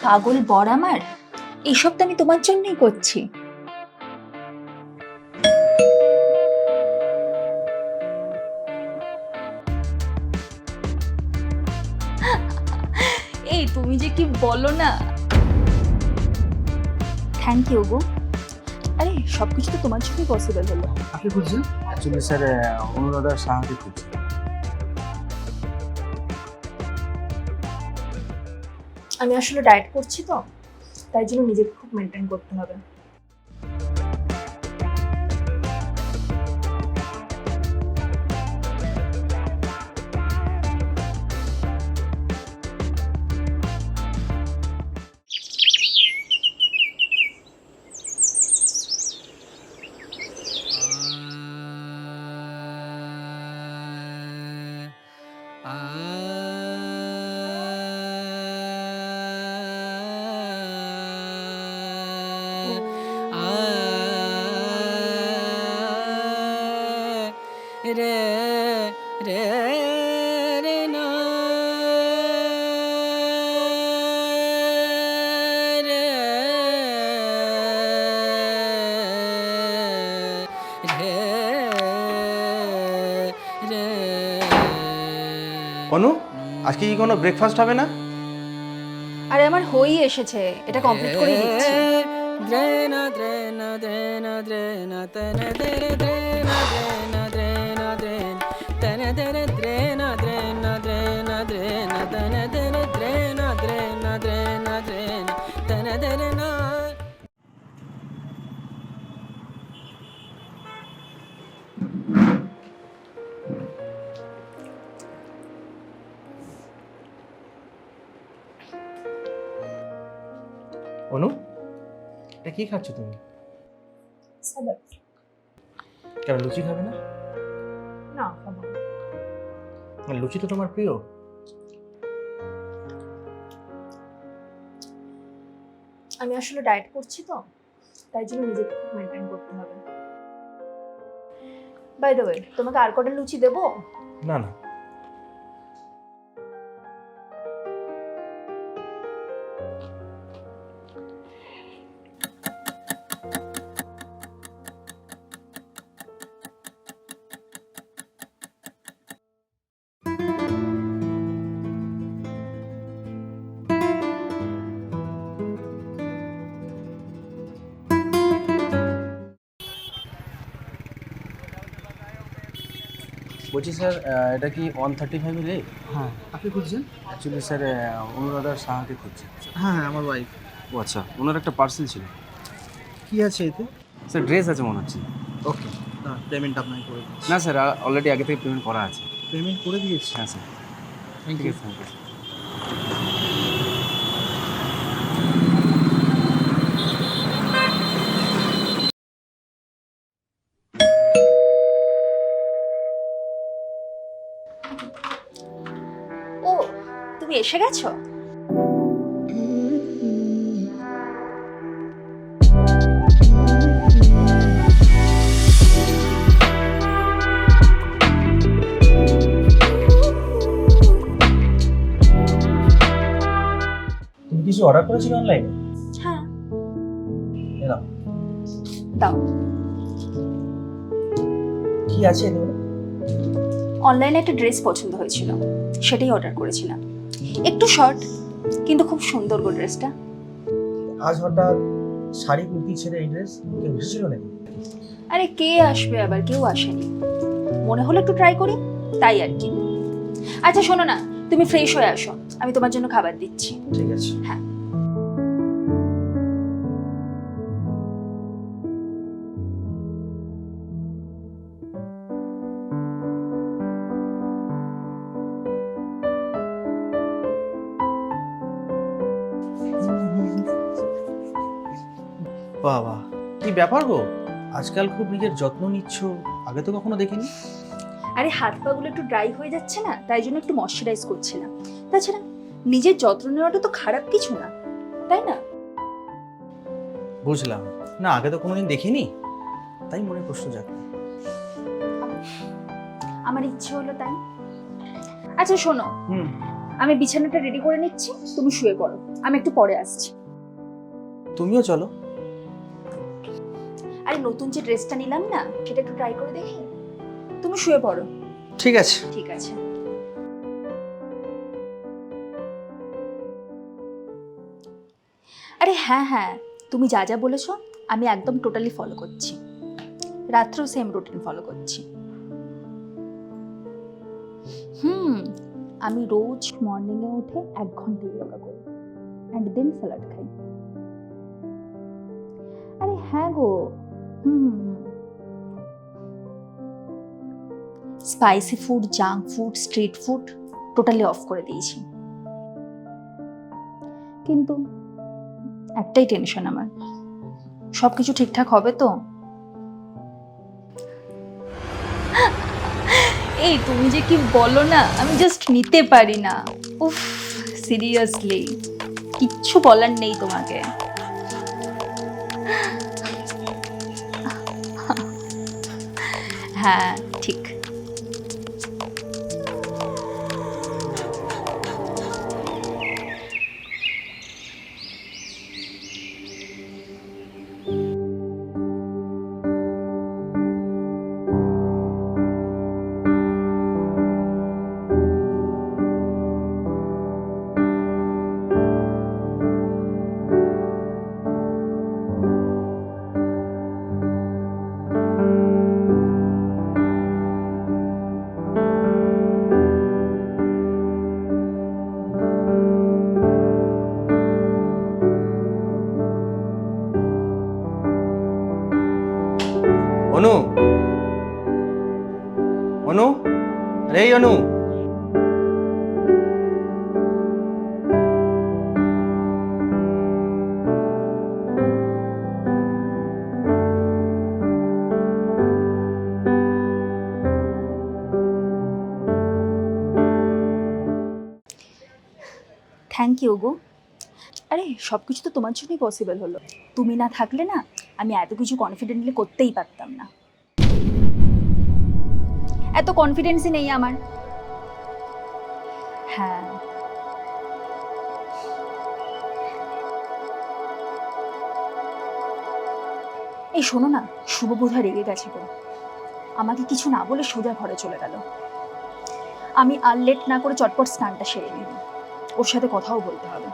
পাগল বর আমার, এইসব তো আমি তোমার জন্যই করছি। এই তুমি যে কি বলো না। থ্যাংক ইউ গো। আরে সবকিছু তো তোমার জন্যই পসিবল হলো। আপনি খুঁজছেন? অ্যাকচুয়ালি স্যার অনুরাধার সাহায্য খুঁজছি। আমি আসলে ডায়েট করছি তো, তাই জন্য নিজেকে খুব মেনটেন করতে হবে। রে রে রে না রে রে রে। অনু, আজকে কি কোনো ব্রেকফাস্ট হবে না? আরে আমার হয়েই এসেছে, এটা কমপ্লিট করে দিচ্ছি। দ্রেনা দ্রেনা দ্রেনা দ্রেনা তনে দ্রে দ্রেনা দ্রেনা দ্রেনা দ্রেন তনে দ্রে দ্রেনা দ্রেনা দ্রেনা দ্রেনা তনে দ্রে দ্রেনা দ্রেনা দ্রেনা দ্রেন তনে দ্রেনা। অনু, এটা কি খাচ্ছ তুমি? কেন লুচি খাবে না? না খাবো না। লুচি তো তোমার প্রিয়। আমি আসলে ডায়েট করছি তো, তাই জন্য নিজেকে খুব মেনটেন করতে হবে। বাই দ্য ওয়ে, তোমাকে আর কটা লুচি দেবো? না না, বলছি স্যার এটা কি 135 রে? হ্যাঁ, আপনি খুঁজছেন? অ্যাকচুয়ালি স্যার অনুরাধার সাহায্য খুঁজছি। হ্যাঁ হ্যাঁ, আমার ওয়াইফ। ও আচ্ছা, ওনার একটা পার্সেল ছিল। কি আছে এতে? স্যার ড্রেস আছে মনে হচ্ছে। ওকে, না পেমেন্ট আপনাকে করে দিচ্ছি। না স্যার, অলরেডি আগে থেকে পেমেন্ট করা আছে। পেমেন্ট করে দিয়েছি। হ্যাঁ স্যার, থ্যাংক ঠিক ইউ। আছে, থ্যাংক ইউ। ও, তুমি এসে গেছো? তুমি কিছু অর্ডার করেছিলে অনলাইনে? হ্যাঁ, এলাম। দাও। কি আছে এতে? অনলাইনে একটা ড্রেস পছন্দ হয়েছিল, সেটাই অর্ডার করেছিলাম। একটু শর্ট, কিন্তু খুব সুন্দর গো ড্রেসটা। আজ হঠাৎ শাড়ি কুর্তি ছেড়ে এই ড্রেস কেউ এসেছিল নাকি? আরে কে আসবে আবার, কেউ আসেনি। মনে হলো একটু ট্রাই করি, তাই আর কি। আচ্ছা শোনো না, তুমি ফ্রেশ হয়ে আসো, আমি তোমার জন্য খাবার দিচ্ছি। ঠিক আছে। হ্যাঁ। বাবা, কি ব্যাপার গো? আজকাল খুব নিজের যত্ন নিচ্ছ, আগে তো কখনো দেখিনি। আরে হাত পাগুলো একটু ড্রাই হয়ে যাচ্ছে না, তাই জন্য একটু ময়শ্চারাইজ করছিলাম। তাছাড়া নিজের যত্ন নেওয়াটা তো খারাপ কিছু না, তাই না? বুঝলাম না, আগে তো কোনোদিন দেখিনি, তাই মনে প্রশ্ন জাগলো। আমার ইচ্ছে হলো তাই। আচ্ছা শোনো, হুম। আমি বিছানাটা রেডি করে নিচ্ছি, তুমি শুয়ে পড়ো। আমি একটু পরে আসছি। তুমিও চলো। আরে নতুন যে ড্রেসটা নিলাম না, সেটা একটু ট্রাই করে দেখি। তুমি শুয়ে পড়ো। ঠিক আছে। ঠিক আছে। আরে হ্যাঁ হ্যাঁ, তুমি যা যা বলেছো আমি একদম টোটালি ফলো করছি। রাত্রেও সেম রুটিন ফলো করছি। আমি রোজ মর্নিংয়ে উঠে 1 ঘন্টা যোগা করি অ্যান্ড দেন স্যালাড খাই। আরে হ্যাঁ গো, spicy food, junk food, street food totally off করে দিয়েছি। কিন্তু একটাই টেনশন আমার, সব কিছু ঠিকঠাক হবে তো? এই তুমি যে কি বলো না, আমি জাস্ট নিতে পারি না। উফ, সিরিয়াসলি কিচ্ছু বলার নেই তোমাকে। হ্যাঁ ঠিক। অনু, অনু, আরে অনু। থ্যাংক ইউ গো। আরে সব কিছু তো তোমার জন্যই পসিবল হলো। তুমি না থাকলে না আমি এত কিছু কনফিডেন্টলি করতেই পারতাম না। এত কনফিডেন্সই নেই আমার। হ্যাঁ এই শোনো না, শুভ বোধহয় রেগে গেছে গো। আমাকে কিছু না বলে সোজা ঘরে চলে গেল। আমি আর লেট না করে চটপট স্নানটা সেরে নিব, ওর সাথে কথাও বলতে হবে।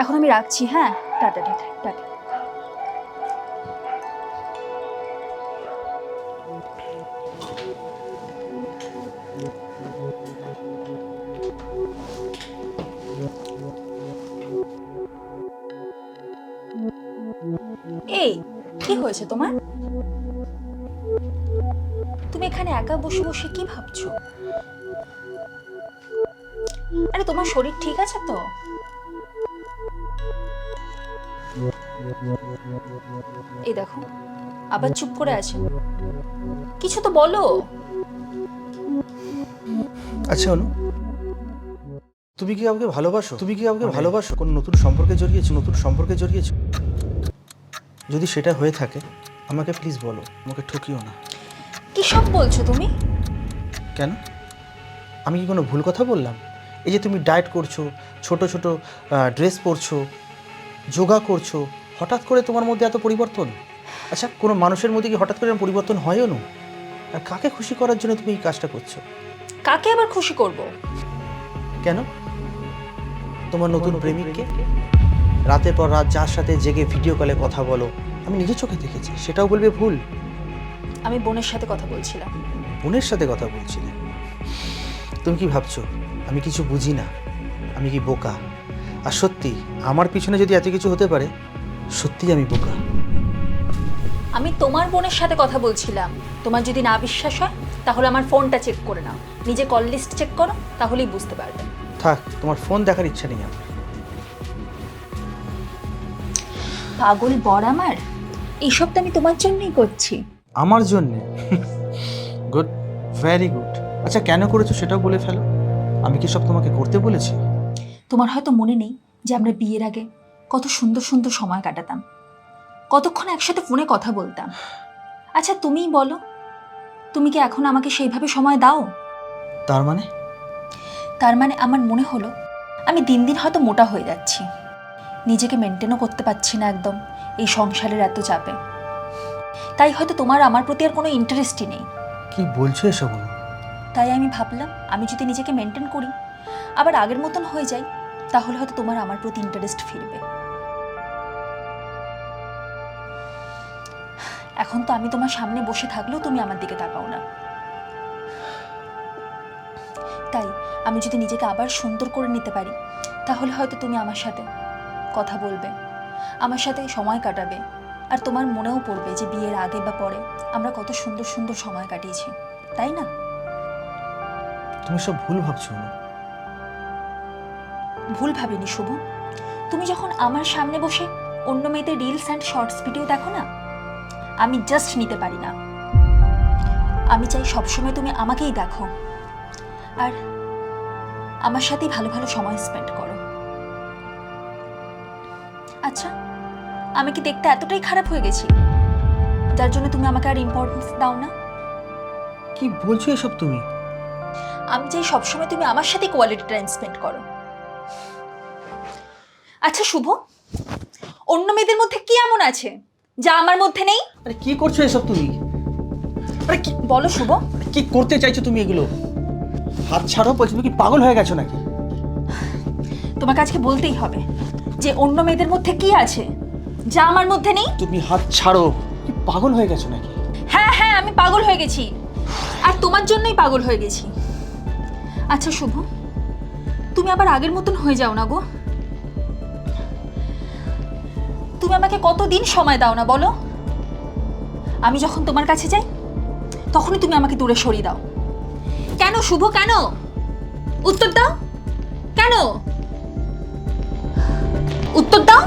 এখন আমি রাখছি। হ্যাঁ, টাটা টাটা টাটা। এই কি হয়েছে তোমার? তুমি এখানে একা বসে বসে কি ভাবছো? আরে তোমার শরীর ঠিক আছে তো? এই দেখো আবার চুপ করে আছে, কিছু তো বলো। আচ্ছা অনু, তুমি কি কাউকে ভালোবাসো? তুমি কি কাউকে ভালোবাসো? কোন নতুন সম্পর্কে জড়িয়েছো? যদি সেটা হয়ে থাকে আমাকে প্লিজ বলো, আমাকে ঠকিও না। কি সব বলছো তুমি? কেন, আমি কি কোনো ভুল কথা বললাম? এই যে তুমি ডায়েট করছো, ছোট ছোট ড্রেস পরছো, যোগা করছো, হঠাৎ করে তোমার মধ্যে এত পরিবর্তন। আচ্ছা, কোনো মানুষের মধ্যে কি হঠাৎ করে এরকম পরিবর্তন হয়ও না? আর কাকে খুশি করার জন্য তুমি এই কাজটা করছো? কাকে আবার খুশি করব? কেন, তোমার নতুন প্রেমিককে রাতের পর রাত যার সাথে জেগে ভিডিও কলে কথা বলো, আমি নিজের চোখে দেখেছি, সেটাও বলবে ভুল? আমি বোনের সাথে কথা বলছিলাম। বোনের সাথে কথা বলছিলে? তুমি কি ভাবছো আমি কিছু বুঝি না? আমি কি বোকা? আর সত্যি আমার পিছনে যদি এত কিছু হতে পারে, সত্যি আমি বোকা। আমি তোমার বোনের সাথে কথা বলছিলাম। তোমার যদি না বিশ্বাস হয় তাহলে আমার ফোনটা চেক করে নাও, নিজে কল লিস্ট চেক করো, তাহলেই বুঝতে পারবে। থাক, তোমার ফোন দেখার ইচ্ছা নেই আমার। পাগল বর আমার, এইসব তো আমি তোমার জন্যই করছি। আমার জন্যে? Good, very good. আচ্ছা, কেন করেছো সেটাও বলে ফেলো। আমি কি সব তোমাকে করতে বলেছি? তোমার হয়তো মনে নেই যে আমরা বিয়ের আগে কত সুন্দর সুন্দর সময় কাটাতাম, কতক্ষণ একসাথে ফোনে কথা বলতাম। আচ্ছা তুমিই বলো, তুমি কি এখন আমাকে সেইভাবে সময় দাও? তার মানে? তার মানে আমার মনে হলো আমি দিন দিন হয়তো মোটা হয়ে যাচ্ছি। নিজেকে মেনটেনও করতে পারছি না একদম এই সংসারের এত চাপে। তাই হয়তো তোমার আমার প্রতি আর কোনো ইন্টারেস্টই নেই। কি বলছো এসব অনু? তাই আমি ভাবলাম আমি যদি নিজেকে মেনটেন করি, আবার আগের মতন হয়ে যাই, তাহলে হয়তো তোমার আমার প্রতি ইন্টারেস্ট ফিরবে। এখন তো আমি তোমার সামনে বসে থাকলেও তুমি আমার দিকে তাকাও না। তাই আমি যদি নিজেকে আবার সুন্দর করে নিতে পারি, তাহলে হয়তো তুমি আমার সাথে কথা বলবে, আমার সাথে সময় কাটাবে, আর তোমার মনেও পড়বে যে বিয়ের আগে বা পরে আমরা কত সুন্দর সুন্দর সময় কাটিয়েছি, তাই না? তুমি সব ভুল ভাবছো অনু। ভুল ভাবিনি শুভ। তুমি যখন আমার সামনে বসে অন্য মেয়েদের রিলস অ্যান্ড শর্টস ভিডিও দেখো না, আমি জাস্ট নিতে পারি না। আমি চাই সবসময় তুমি আমাকেই দেখো আর আমার সাথেই ভালো ভালো সময় স্পেন্ড করো। আচ্ছা, আমি কি দেখতে এতটাই খারাপ হয়ে গেছি যার জন্য তুমি আমাকে আর ইম্পর্টেন্স দাও না? কি বলছো এসব তুমি? আমি চাই সবসময় তুমি আমার সাথে কোয়ালিটি টাইম স্পেন্ড করো। আচ্ছা শুভ, অন্য মেয়েদের মধ্যে কি এমন আছে যা আমার মধ্যে নেই? আরে কি করছো এসব তুমি? আরে কি বলো শুভ। কি করতে চাইছো তুমি এগুলো? হাত ছাড়ো বলছো, তুমি কি পাগল হয়ে গেছো নাকি? তোমাকে আজকে বলতেই হবে যে অন্য মেয়েদের মধ্যে কি আছে যা আমার মধ্যে নেই। তুমি হাত ছাড়ো। কি পাগল হয়ে গেছো নাকি? হ্যাঁ হ্যাঁ, আমি পাগল হয়ে গেছি, আর তোমার জন্যই পাগল হয়ে গেছি। আচ্ছা শুভ, তুমি আবার আগের মতন হয়ে যাও না গো। তুমি আমাকে কতদিন সময় দাও না বলো? আমি যখন তোমার কাছে যাই তখনই তুমি আমাকে দূরে সরিয়ে দাও। কেন শুভ, কেন? উত্তর দাও, কেন? উত্তর দাও।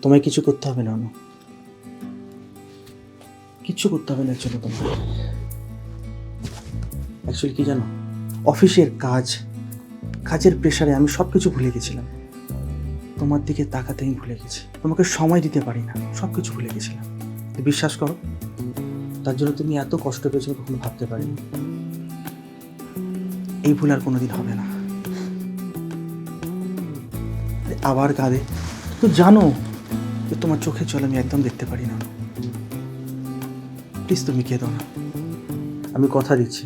তোমায় কিছু করতে হবে না অনু, কিচ্ছু করতে হবে না। চলো তোমার অ্যাকচুয়ালি কি জানো, অফিসের কাজের প্রেশারে আমি সব কিছু ভুলে গেছিলাম। তোমার দিকে তাকাতে আমি ভুলে গেছি, তোমাকে সময় দিতে পারি না, সব কিছু ভুলে গেছিলাম। তো বিশ্বাস করো, তার জন্য তুমি এত কষ্ট পেয়েছো কখনো ভাবতে পারিনি। এই ভুল আর কোনোদিন হবে না। আবার কাঁদে তো জানো যে তোমার চোখের জল আমি একদম দেখতে পারি না। প্লিজ তুমি কেঁদো না। আমি কথা দিচ্ছি,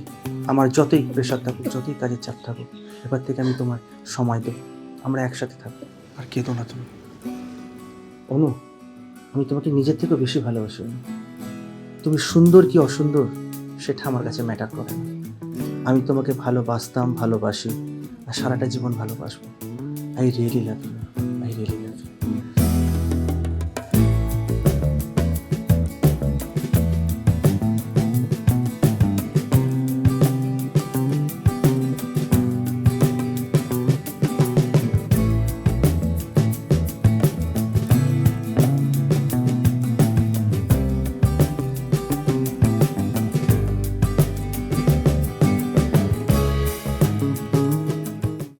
আমার যতই প্রেশার থাকুক, যতই কাজের চাপ থাকুক, এবার থেকে আমি তোমার সময় দেবো, আমরা একসাথে থাকবো। আর কেঁদো না তুমি। অনু, আমি তোমাকে নিজের থেকেও বেশি ভালোবাসি। তুমি সুন্দর কি অসুন্দর সেটা আমার কাছে ম্যাটার করে না। আমি তোমাকে ভালোবাসতাম, ভালোবাসি, আর সারাটা জীবন ভালোবাসবো। I really love you, I really love you.